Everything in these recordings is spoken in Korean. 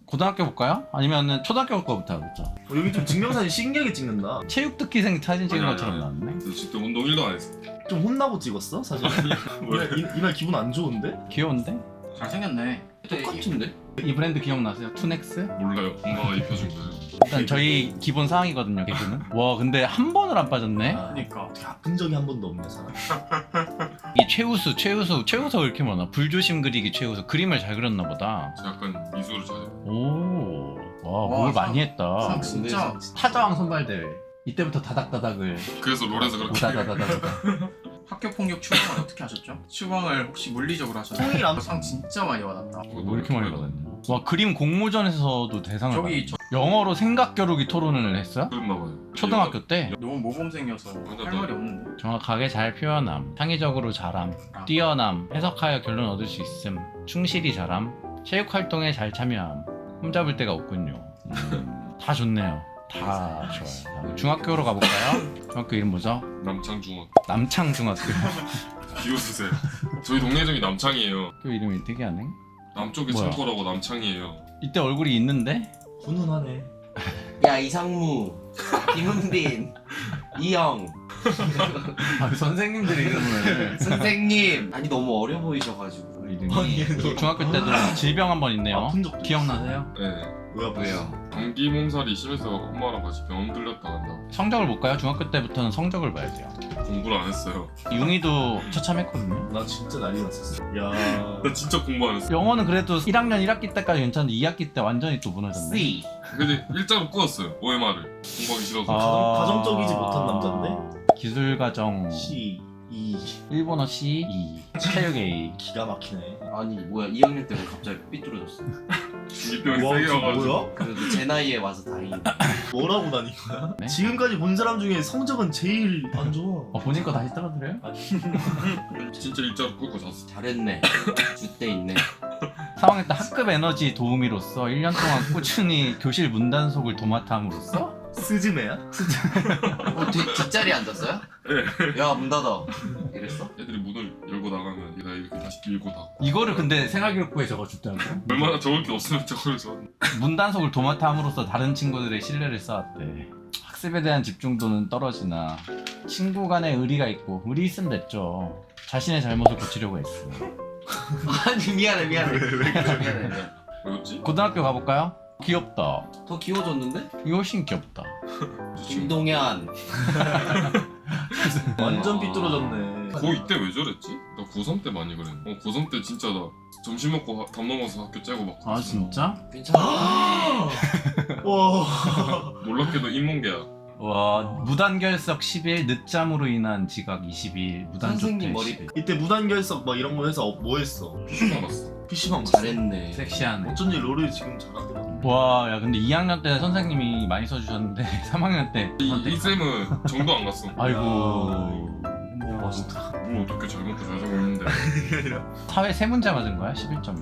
고등학교 볼까요? 아니면은 초등학교 거부터 해보자. 여기 좀 증명사진 신기하게 찍는다. 체육특기생 사진 찍은 아니, 것처럼 아니. 나왔네. 저 진짜 운동 1도 안 했어. 좀 혼나고 찍었어 사실. 이날 기분 안 좋은데? 귀여운데? 잘생겼네. 똑같은데? 이 브랜드 기억나세요? 투넥스? 몰라요. 엄마가 입혀준 거예요. 일단 저희 기본 사항이거든요, 개그는. 와, 근데 한 번을 안 빠졌네? 그러니까. 어떻게 아픈 적이 한 번도 없네 사람. 이 최우수가 왜 이렇게 많아? 불조심 그리기 최우수. 그림을 잘 그렸나 보다. 저 약간 미술을 잘해요. 오, 와, 와, 뭘 상- 많이 했다. 상 진짜. 타자왕 선발대회. 이때부터 다닥다닥을. 그래서 롤에서 그렇게 다다다다다. 학교 폭력 추방을 어떻게 하셨죠? 추방을 혹시 물리적으로 하셨나요? 통일함? 상 진짜 많이 받았다. 왜 이렇게 많이 받았냐? 와, 그림 공모전에서도 대상을 저기 받았네. 영어로 생각 겨루기 토론을 했어요? 그랬나 봐요. 초등학교 때? 너무 모범생이어서 할 말이 없는데. 정확하게 잘 표현함, 창의적으로 잘함, 뛰어남, 해석하여 결론 얻을 수 있음, 충실히 잘함, 체육활동에 잘 참여함, 흠잡을 데가 없군요. 다 좋네요. 다 좋아요. 중학교로 가볼까요? 중학교 이름 뭐죠? 남창중학. 남창중학교. 비웃으세요. 저희 동네정이 남창이에요. 학교 이름이 특이하네. 남쪽이 뭐야? 창고라고 남창이에요. 이때 얼굴이 있는데? 훈훈하네. 야 이상무, 김은빈, 이영 아, 선생님들의 이름을. 선생님. 아니 너무 어려 보이셔가지고. 이름이 중학교 때도 질병 한 번 있네요. 아픈 적도 기억나세요? 네. 왜요? 감기 몸살이 심해서 엄마랑 같이 병원 들렸다 간다. 성적을 볼까요? 중학교 때부터는 성적을 봐야 돼요. 공부를 안 했어요. 융이도 처참했거든요. 나 진짜 난리 났었어. 야. 나 진짜 공부 안 했어. 영어는 그래도 1학년 1학기 때까지 괜찮은데 2학기 때 완전히 또 무너졌네. C. 근데 일자로 꾸었어요. OMR을. 공부하기 싫어서. 가정적이지 못한 남잔데? 기술과정 C, E. 일본어 C, E 체육 A. 기가 막히네. 아니 뭐야 2학년 때문에 갑자기 삐뚤어졌어. 중이병이 와, 세게 지금 와가지고. 뭐야? 그래도 제 나이에 와서 다행이네. 뭐라고 다닌 거야? 네? 지금까지 본 사람 중에 성적은 제일 안 좋아. 본인 거 다시 떨어뜨려요? 진짜 일자로 꾸고 잤어. 잘했네. 주대 있네. 3학년 때 학급 에너지 도우미로서 1년 동안 꾸준히 교실 문단속을 도맡아함으로써 스즈메야? 뒷자리에 앉았어요? 네. 야 문 닫아. 이랬어? 애들이 문을 열고 나가면 얘가 이렇게 다시 밀고 닫고. 이거를 근데 생활기록부에 적어줬다고? 얼마나 적을 게 없으면 저걸 저. 문단속을 도맡아함으로써 다른 친구들의 신뢰를 쌓았대. 학습에 대한 집중도는 떨어지나 친구 간에 의리가 있고 의리 있으면 됐죠. 자신의 잘못을 고치려고 했어. 아니 미안해. 미안해. 뭐였지? 고등학교 가볼까요? 귀엽다. 더 귀여워졌는데? 이거 훨씬 귀엽다. 김동현. 완전 삐뚤어졌네. 고2 때 왜 저랬지? 나 고3 때 많이 그랬는데. 고3 때 진짜 나 점심 먹고 담 넘어서 학교 째고 막. 아 진짜? 괜찮아. 와. 놀랍게도 인문계야. 와 무단결석 10일 늦잠으로 인한 지각 20일 무단조퇴 선생님 머리 10일. 이때 무단결석 막 이런 거 해서 뭐 했어? PC방 갔어. PC방 갔어. 잘했네. 섹시하네. 어쩐지 롤을 지금 잘하더라. 와, 야 근데 2학년 때 선생님이 많이 써주셨는데 3학년 때 이 쌤은 정도 안 갔어. 아이고 와 진짜. 뭘 어떻게 잘 먹고 잘 자고 있는데. 사회 세 문제 맞은 거야? 11점.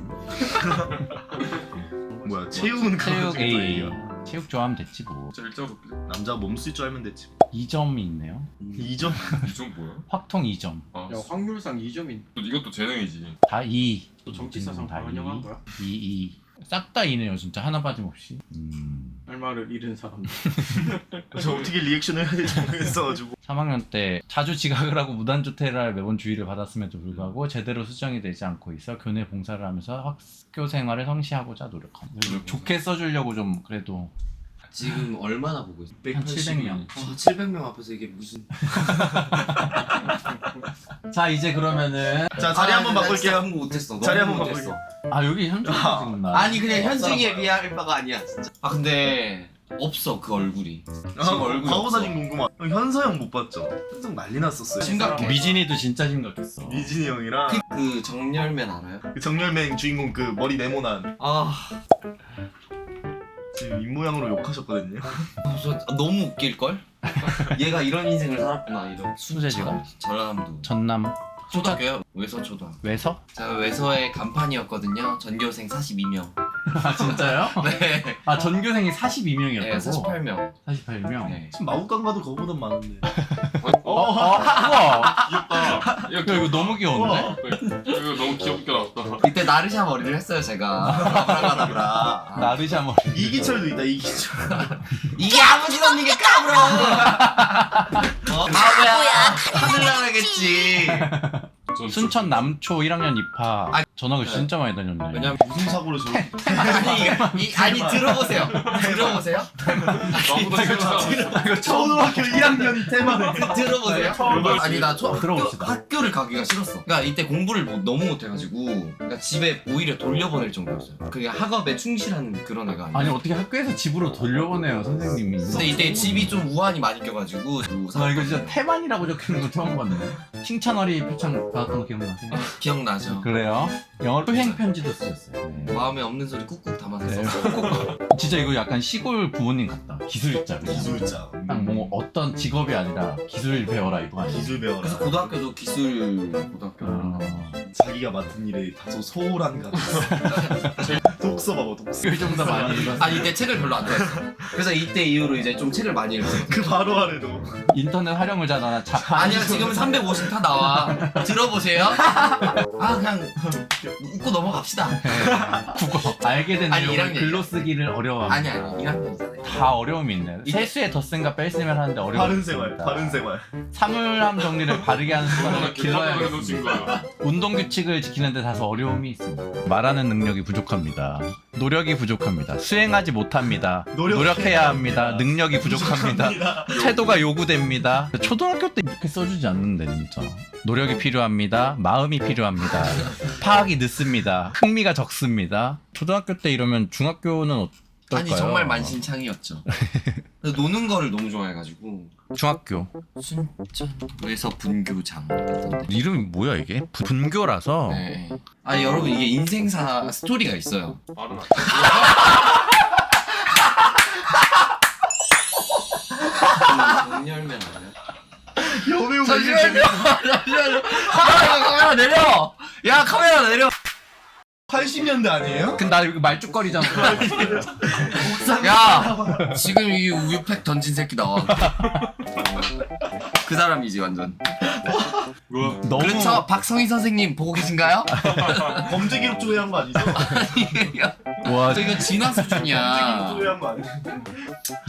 뭐야 체육은 체육 그거 A. A. 체육 좋아하면 됐지 뭐. 진짜 일자로 남자 몸 쓸 줄 알면 됐지. 2점이 있네요. 2점. 이점 뭐야? 확통 2점. 아, 야 확률상 2점이 이것도 재능이지. 다 2. 또 정치사상 다 반영한 거야? 2. 싹 다 2네요 진짜 하나 빠짐없이. 할 말을 잃은 사람. 저 어떻게 리액션을 해야 될지 모르겠어가지고. 3학년 때 자주 지각을 하고 무단조퇴를 할 매번 주의를 받았음에도 불구하고 제대로 수정이 되지 않고 있어 교내 봉사를 하면서 학교 생활을 성시하고자 노력함. 좋게 써주려고 좀 그래도 지금 얼마나 보고 있어? 한 700명. 아, 700명 앞에서 이게 무슨? 자 이제 그러면은 자 자리 한번 나 바꿀게요. 진짜 공부 못했어. 자리 너무 한번 못했어. 아 여기 현주 지금 나. 아니 그냥 현승이에 비할 바가 아니야 진짜. 아 근데 없어 그 얼굴이. 지금 얼굴이 과거 없어. 사진 궁금한. 현서형 못 봤죠? 현서 난리 났었어요. 심각해. 미진이도 진짜 심각했어. 미진이 형이랑 그 정열맨 알아요? 그 정열맹 주인공 그 머리 네모난 아 지금 입모양으로 욕하셨거든요. 너무 웃길 걸? 얘가 이런 인생을 살았구나 이런. 수제지가? 저람도. 전남 초등학교요? 외서 초등. 외서? 제가 외서의 간판이었거든요. 전교생 42명. 아 진짜요? 네. 아 전교생이 42명이었다고? 네, 48명. 48명? 네. 지금 마구간 가도 그거보다 많은데. 우와 귀엽다. 야 이거 너무 귀여운데? 이거 너무 귀엽게 나왔다. 이때 나르샤 머리를 했어요 제가. 아브라카다브라. 나르샤 머리 이기철도 있다 이기철. 이게 아버지 언니게 까불어. 바보야. 하늘 나라겠지. 순천 남초 1학년 입학 아니, 전학을 진짜 많이 다녔네. 왜냐면 무슨 사고를 저? 아니 들어보세요. 들어보세요. 나보다 이거 초등학교 1학년이 테마네. 들어보세요. 아니 나 들어봅시다. 학교를 가기가 싫었어. 그러니까 이때 공부를 너무 못해가지고 그러니까 집에 오히려 돌려보낼 정도였어요. 그게 학업에 충실한 그런 애가 아니야. 아니 어떻게 학교에서 집으로 돌려보내요 선생님이. 근데 이때 집이 좀 우한이 많이 껴가지고 아 이거 진짜 태만이라고 적혀있는 거 처음 봤네. 칭찬어리 표창 받았던 거 기억나세요? 기억나죠? 그래요? 영어로 수행 편지도 쓰셨어요. 네. 마음에 없는 소리 꾹꾹 담아서 네. 썼어. 진짜 이거 약간 시골 부모님 같다. 기술자 그냥. 기술자. 딱 뭐 어떤 직업이 아니라 기술 배워라 이거 아니야? 기술 배워라. 그래서 고등학교도 기술 고등학교. 자기가 맡은 일에 다소 소홀한 가. 독서 봐봐 독서. 이걸 좀 더 많이 읽었어. 아니 이때 책을 별로 안 좋아했어. 그래서 이때 이후로 이제 좀 책을 많이 읽었어요. 그 바로 아래도. 인터넷 활용을 잘하나 자판. 아니요 지금은 350 다 나와. 들어보세요. 아 그냥 웃고 넘어갑시다. 국어 알게 된 아니, 내용을 1학년. 글로 쓰기를 어려워합니다. 아니 1학년이잖아요. 다 어려움이 있네. 세수에 덧셈과 뺄셈을 하는데 어려움이 바른 생활. 있습니다. 바른 생활. 사물함 정리를 바르게 하는 습관을 길러야겠어. 길러야겠습니다. 운동 규칙을 지키는데 다소 어려움이 있습니다. 말하는 능력이 부족합니다. 노력이 부족합니다. 수행하지 못합니다. 노력해야 합니다. 능력이 부족합니다. 태도가 요구됩니다. 초등학교 때 이렇게 써주지 않는데 진짜. 노력이 필요합니다. 마음이 필요합니다. 파악이 늦습니다. 흥미가 적습니다. 초등학교 때 이러면 중학교는 어떨까요? 아니 정말 만신창이었죠. 그래서 노는 거를 너무 좋아해가지고 중학교 순천에서 분교장 했던데. 이름이 뭐야 이게? 분교라서 네. 아니 여러분 이게 인생사 스토리가 있어요. 말은 안 정열면 알아요? 여배우 잠시만요. 카메라 내려. 야 카메라 내려. 80년대 아니에요? 근데 나 이거 말죽거리잖아. 야 지금 이 우유팩 던진 새끼 나와. 그 사람이지 완전. 뭐야? 너무 그렇죠. 박성희 선생님 보고 계신가요? 범죄 기록 조회한 거 아니죠? 아니에요. 와 이거 진화 범죄 기록 수준이야. 조회한 거 아니죠?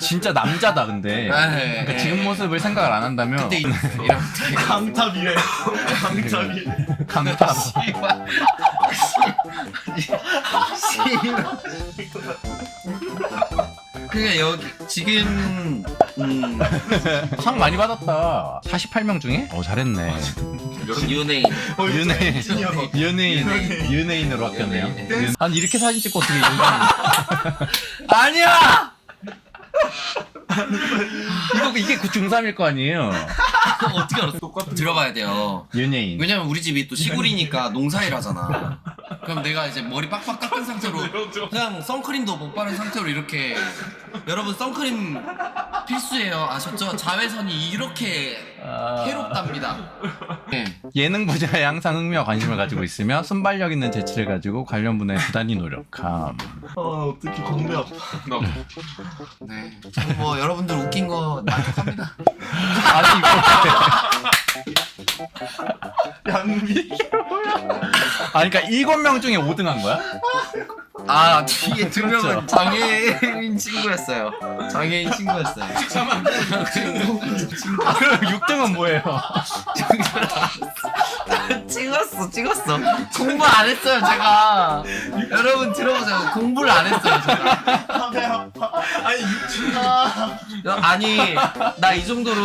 진짜 남자다 근데. 네. 그러니까 지금 모습을 생각을 안 한다면 그때 이런 강탑이래. 강탑이. 강타. 그러니까 여기 지금 상 많이 받았다. 48명 중에? 잘했네. 연예인 연예인으로 바뀌었네요. 댄스. 아니 이렇게 사진 찍고 어떻게 연예인? 아니야. 이게 그 중3일 거 아니에요? 어떻게 알았어? 들어봐야 돼요. 연예인. 왜냐면 우리 집이 또 시골이니까 농사일 하잖아. 그럼 내가 이제 머리 빡빡 깎은 상태로 그냥 선크림도 못 바른 상태로 이렇게 여러분 선크림 필수예요. 아셨죠? 자외선이 이렇게 해롭답니다. 네. 예능 분야에 항상 흥미와 관심을 가지고 있으며 순발력 있는 재치를 가지고 관련 분야에 부단히 노력함. 어떻게 건배 아파. 나 네. 저는 뭐 여러분들 웃긴 거 만족합니다. 아니 이거 양비. 아니 그러니까 7명 중에 5등 한 거야? 아 뒤에 2명은 장애인 친구였어요. 장애인 친구였어요. 그럼 6등은 뭐예요? 찍었어. 공부 안 했어요 제가. 여러분 들어보세요. 공부를 안 했어요 제가. 배 아파. 아니 육주가. 아니 나 이 정도로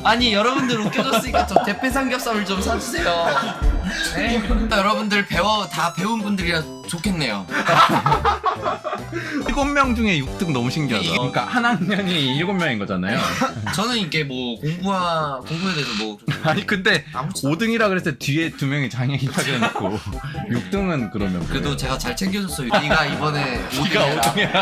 아니 여러분들 웃겨줬으니까 좀 대패 삼겹살을 좀 사주세요. 네? 여러분들 다 배운 분들이라 좋겠네요. 7명 중에 6등 너무 신기하다. 그러니까 한 학년이 7명인 거잖아요. 저는 이게 뭐 공부에 대해서 뭐 아니 근데 아무튼 5등이라 그랬을 때 뒤에 2명이 장애인이라고 해놓고 6등은 그러면 그래도 제가 잘 챙겨줬어요. 네가 이번에 5등이야.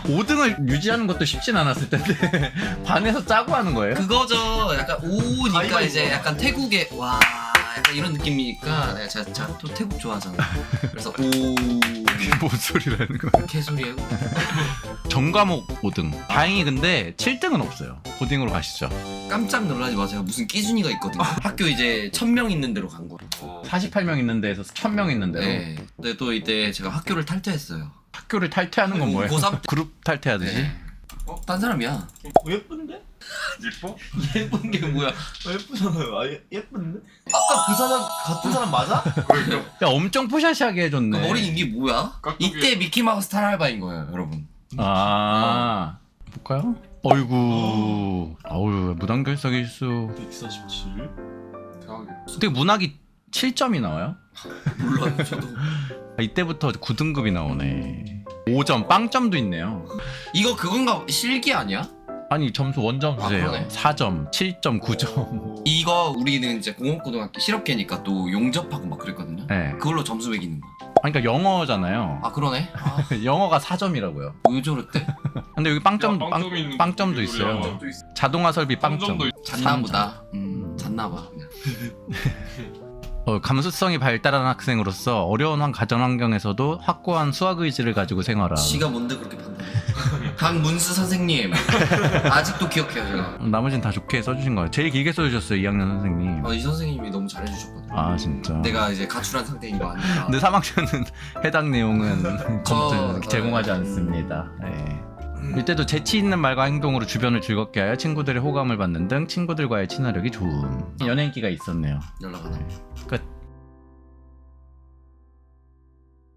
5등을 유지하는 것도 쉽진 않았을 텐데 반에서 짜고 하는 거예요? 그거죠. 약간 5니까 가위바위보. 이제 약간 태국의 와 약간 이런 느낌이니까 내가 제가 또 태국 좋아하잖아. 그래서 오 뭔 소리라는 거야? 개소리예요. 전과목 5등. 다행히 근데 7등은 없어요. 고딩으로 가시죠. 깜짝 놀라지 마세요. 무슨 끼순이가 있거든요. 학교 이제 1000명 있는 데로 간 거예요. 48명 있는 데에서 1000명 있는 데로. 네. 근데 또 이때 제가 학교를 탈퇴했어요. 학교를 탈퇴하는 건 뭐예요? 고3 때. 그룹 탈퇴하듯이? 네. 딴 사람이야. 예쁜데? 이뻐? 예쁜 게 뭐야? 예쁘잖아요. 예쁜데? 아까 그 사람 같은 사람 맞아? 그러니까 야 엄청 푸샤시하게 해줬네. 그 머리 이게 뭐야? 깍두기. 이때 미키마우스 탈알바인 거예요, 여러분. 아 볼까요? 어이구 아우 무단결석 일수. 147. 대박이야. 어떻게 문학이 7점이 나와요? 몰라요, 저도. 아, 이때부터 9등급이 나오네. 5점 빵점도 있네요. 이거 그건가 실기 아니야? 아니 점수 원점 아, 주세요. 그러네. 4점 7점 9점. 이거 우리는 이제 공업고등학교 실업계니까 또 용접하고 막 그랬거든요. 네. 그걸로 점수 매기는 거야. 아니, 그러니까 영어잖아요. 아 그러네. 아, 영어가 4점이라고요. 왜 저랬대? 근데 여기 빵점 야, 빵점이 있는 빵점도 게 있어요. 우리야. 자동화 설비 빵점. 3점도 잤나 보다. 잤나 봐. 그냥. 감수성이 발달한 학생으로서 어려운 가정 환경에서도 확고한 수학 의지를 가지고 생활함. 지가 뭔데 그렇게 판단해? 강문수 선생님 아직도 기억해요 제가. 나머지는 다 좋게 써주신 거예요. 제일 길게 써주셨어요 2학년 선생님. 이 선생님이 너무 잘해주셨거든요. 아 진짜. 내가 이제 가출한 상태인 거 아니까. 근데 3학년은 해당 내용은 검토 제공하지 네. 않습니다. 네. 이때도 재치 있는 말과 행동으로 주변을 즐겁게 하여 친구들의 호감을 받는 등 친구들과의 친화력이 좋음. 연예인기가 있었네요. 연락 안 해. 끝.